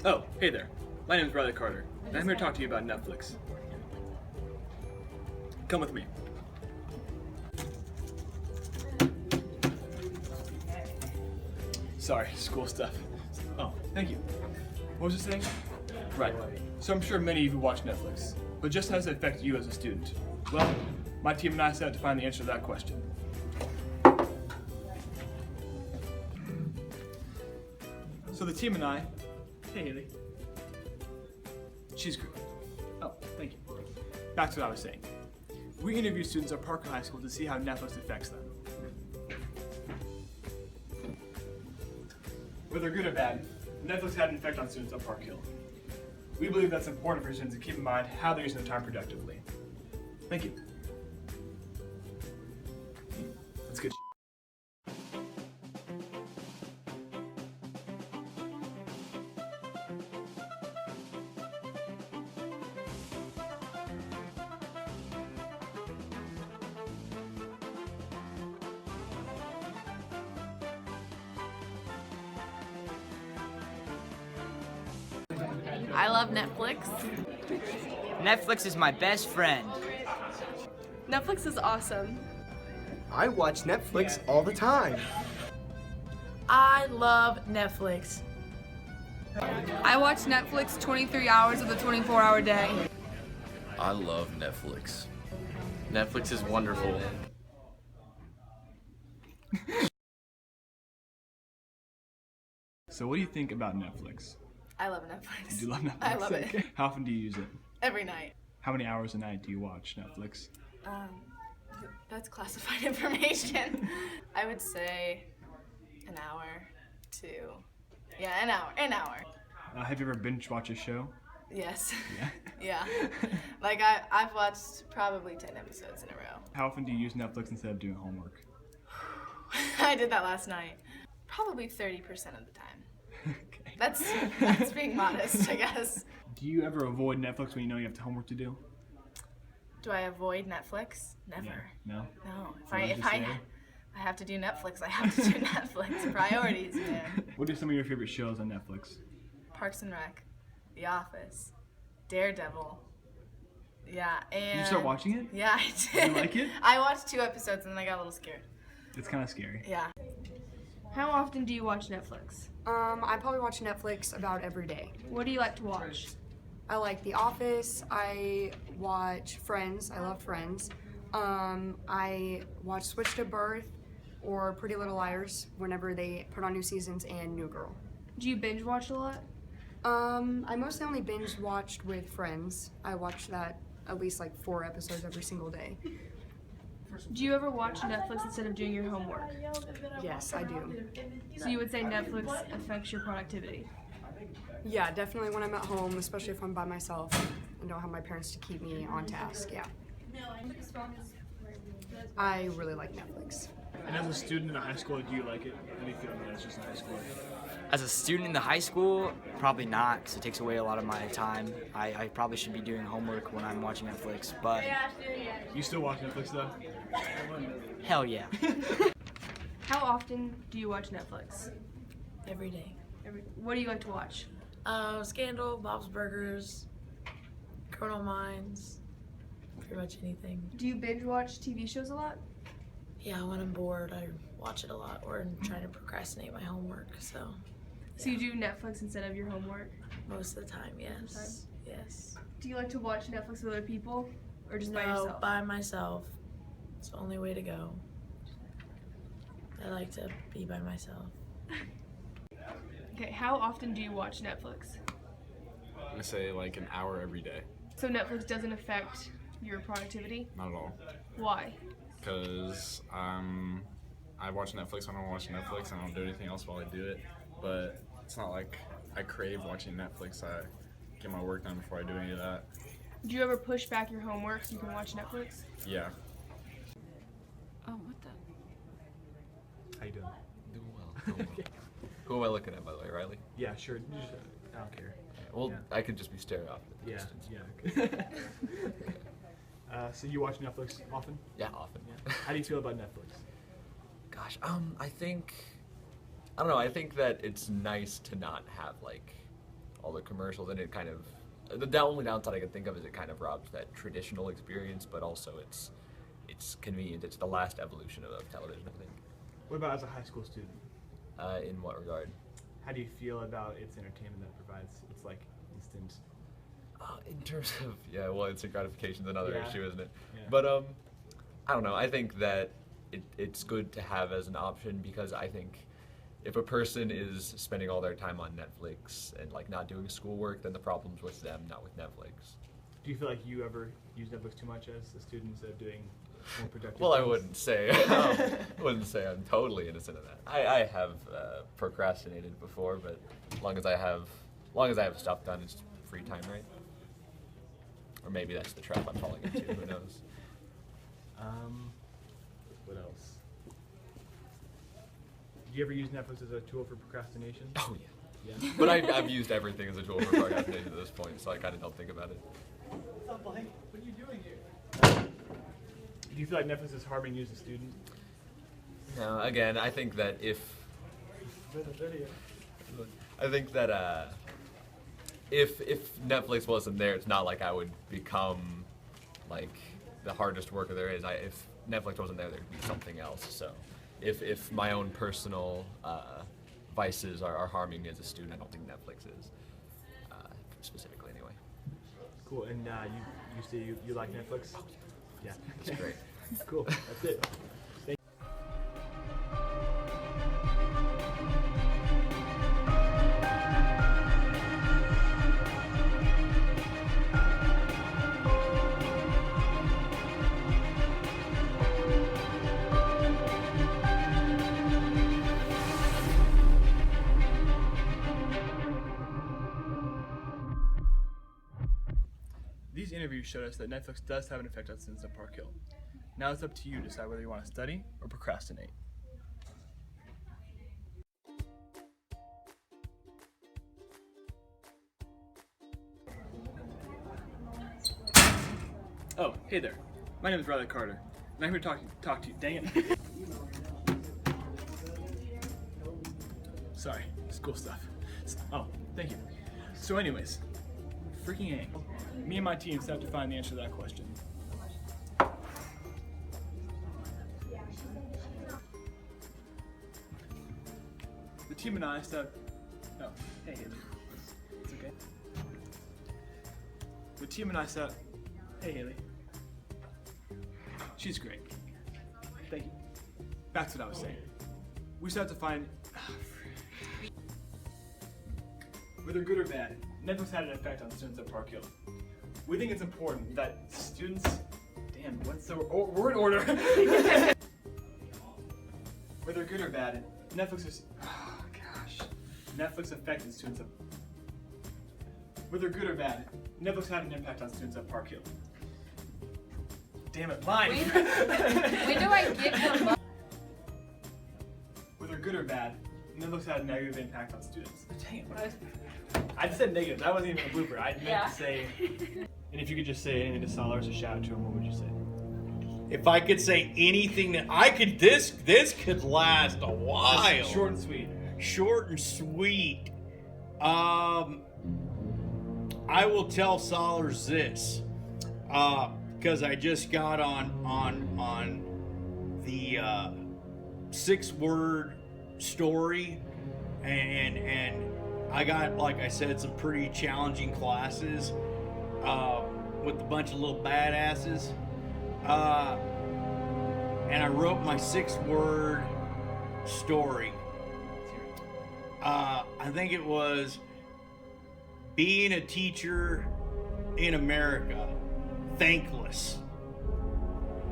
Oh, hey there. My name is Riley Carter, and I'm here to talk to you about Netflix. Come with me. Sorry, school stuff. Oh, thank you. What was I saying? Right. So I'm sure many of you watch Netflix, but just how does it affect you as a student? Well, my team and I set out to find the answer to that question. So the team and I, hey Haley. She's great. Oh, thank you. Back to what I was saying. We interviewed students at Parker High School to see how Netflix affects them. Whether good or bad, Netflix had an effect on students at Park Hill. We believe that's important for students to keep in mind how they're using their time productively. Thank you. That's good. I love Netflix. Netflix is my best friend. Netflix is awesome. I watch Netflix all the time. I love Netflix. I watch Netflix 23 hours of the 24-hour day. I love Netflix. Netflix is wonderful. So what do you think about Netflix? I love Netflix. Do you love Netflix? I love it. Okay. How often do you use it? Every night. How many hours a night do you watch Netflix? That's classified information. I would say an hour to, yeah, an hour. Have you ever binge watched a show? Yes. Yeah. Yeah. Like I've watched probably 10 episodes in a row. How often do you use Netflix instead of doing homework? I did that last night. Probably 30% of the time. Okay. That's being modest, I guess. Do you ever avoid Netflix when you know you have homework to do? Do I avoid Netflix? Never. Yeah. No? No. So what did you say? I have to do Netflix, I have to do Netflix. Priorities, man. What are some of your favorite shows on Netflix? Parks and Rec, The Office, Daredevil. Yeah, and Did you start watching it? Yeah, I did. You like it? I watched 2 episodes and then I got a little scared. It's kind of scary. Yeah. How often do you watch Netflix? I probably watch Netflix about every day. What do you like to watch? I like The Office. I watch Friends. I love Friends. I watch Switch to Birth or Pretty Little Liars whenever they put on new seasons, and New Girl. Do you binge watch a lot? I mostly only binge watched with Friends. I watch that at least like 4 episodes every single day. Do you ever watch Netflix instead of doing your homework? Yes, I do. So you would say Netflix affects your productivity? Yeah, definitely when I'm at home, especially if I'm by myself and don't have my parents to keep me on task, yeah. I really like Netflix. And as a student in high school, do you like it? How do you feel about it? It's just in high school. As a student in the high school, probably not, because it takes away a lot of my time. I probably should be doing homework when I'm watching Netflix, but You still watch Netflix though? hell yeah. How often do you watch Netflix? Every day. What do you like to watch? Scandal, Bob's Burgers, Criminal Minds, pretty much anything. Do you binge watch TV shows a lot? Yeah, when I'm bored, I watch it a lot, or I'm trying to procrastinate my homework, so So you do Netflix instead of your homework? most of the time, yes. Yes. Do you like to watch Netflix with other people or just by No, yourself? by myself. It's the only way to go. I like to be by myself. Okay, how often do you watch Netflix? I'm gonna say like an hour every day. So Netflix doesn't affect your productivity? Not at all. Why? Because I watch Netflix when I watch Netflix and I don't do anything else while I do it. But it's not like I crave watching Netflix. I get my work done before I do any of that. Do you ever push back your homework so you can watch Netflix? Yeah. Oh, what the? How you doing? Doing well. Who am I looking at, by the way, Riley? Yeah, sure. I don't care. Well, Yeah. I could just be staring off at the Yeah, distance. yeah. Okay. So you watch Netflix often? Yeah, often. Yeah. How do you feel about Netflix? Gosh, I think I don't know. I think that it's nice to not have like all the commercials, and it kind of the only downside I can think of is it kind of robs that traditional experience, but also it's convenient. It's the last evolution of television, I think. What about as a high school student? In what regard? How do you feel about its entertainment that provides? It's like instant. In terms of instant gratification is another Yeah. issue, isn't it? Yeah. But I don't know. I think that it's good to have as an option, because I think if a person is spending all their time on Netflix and like not doing schoolwork, then the problem's with them, not with Netflix. Do you feel like you ever use Netflix too much as a student instead of doing more productive Well, I things? wouldn't say I'm totally innocent of that. I have procrastinated before, but as long as I have stuff done, it's free time, right? Or maybe that's the trap I'm falling into. Who knows? What else? Do you ever use Netflix as a tool for procrastination? Oh yeah. Yeah. But I've used everything as a tool for procrastination at this point, so I kind of don't think about it. What's up, Blake? What are you doing here? Do you feel like Netflix is harming you as a student? No, again, I think that if Netflix wasn't there, it's not like I would become like the hardest worker there is. If Netflix wasn't there, there'd be something else. So if my own personal vices are harming me as a student, I don't think Netflix is, specifically anyway. Cool. And you say you like Netflix? Yeah. It's great. Cool. That's it. These interviews showed us that Netflix does have an effect on students at Park Hill. Now it's up to you to decide whether you want to study or procrastinate. Oh, hey there. My name is Riley Carter, and I'm here to talk to you. Dang it. Sorry, school stuff. Oh, thank you. So anyways, freaking A. Me and my team set out to find the answer to that question. The team and I set. Oh, hey, Haley. It's okay. The team and I set. Hey, Haley. She's great. Thank you. Back to what I was saying. We set out to find. Whether good or bad, Netflix had an effect on students at Park Hill. We think it's important that students. Damn, what's the word order? Whether good or bad, Netflix is. Oh gosh. Netflix affected students at. Whether good or bad, Netflix had an impact on students at Park Hill. Damn it, line! When do I get your Whether good or bad, Netflix had a negative impact on students. Dang it, I just said negative. That wasn't even a blooper. I meant to say. And if you could just say anything to Saul or a shout out to him, what would you say? If I could say anything that I could, this could last a while. Just short and sweet. Short and sweet. I will tell Solers this, because I just got on the 6-word story, and I got, like I said, some pretty challenging classes with a bunch of little badasses. And I wrote my 6-word story. I think it was being a teacher in America, thankless.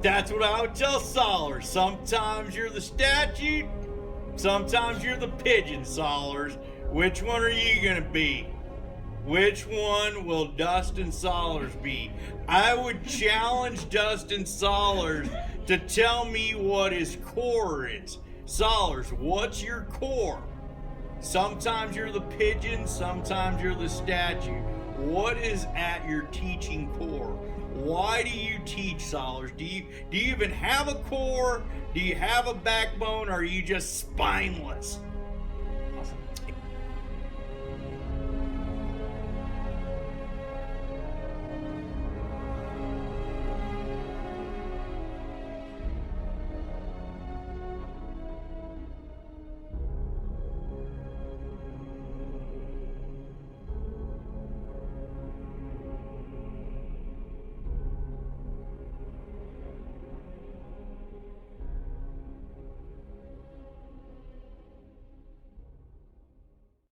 That's what I would tell Solers. Sometimes you're the statute, sometimes you're the pigeon, Solers. Which one are you gonna be? Which one will Dustin Solers be? I would challenge Dustin Solers to tell me what his core is. Solers, what's your core? Sometimes you're the pigeon, sometimes you're the statue. What is at your teaching core? Why do you teach, Solers? Do you even have a core? Do you have a backbone? Or are you just spineless?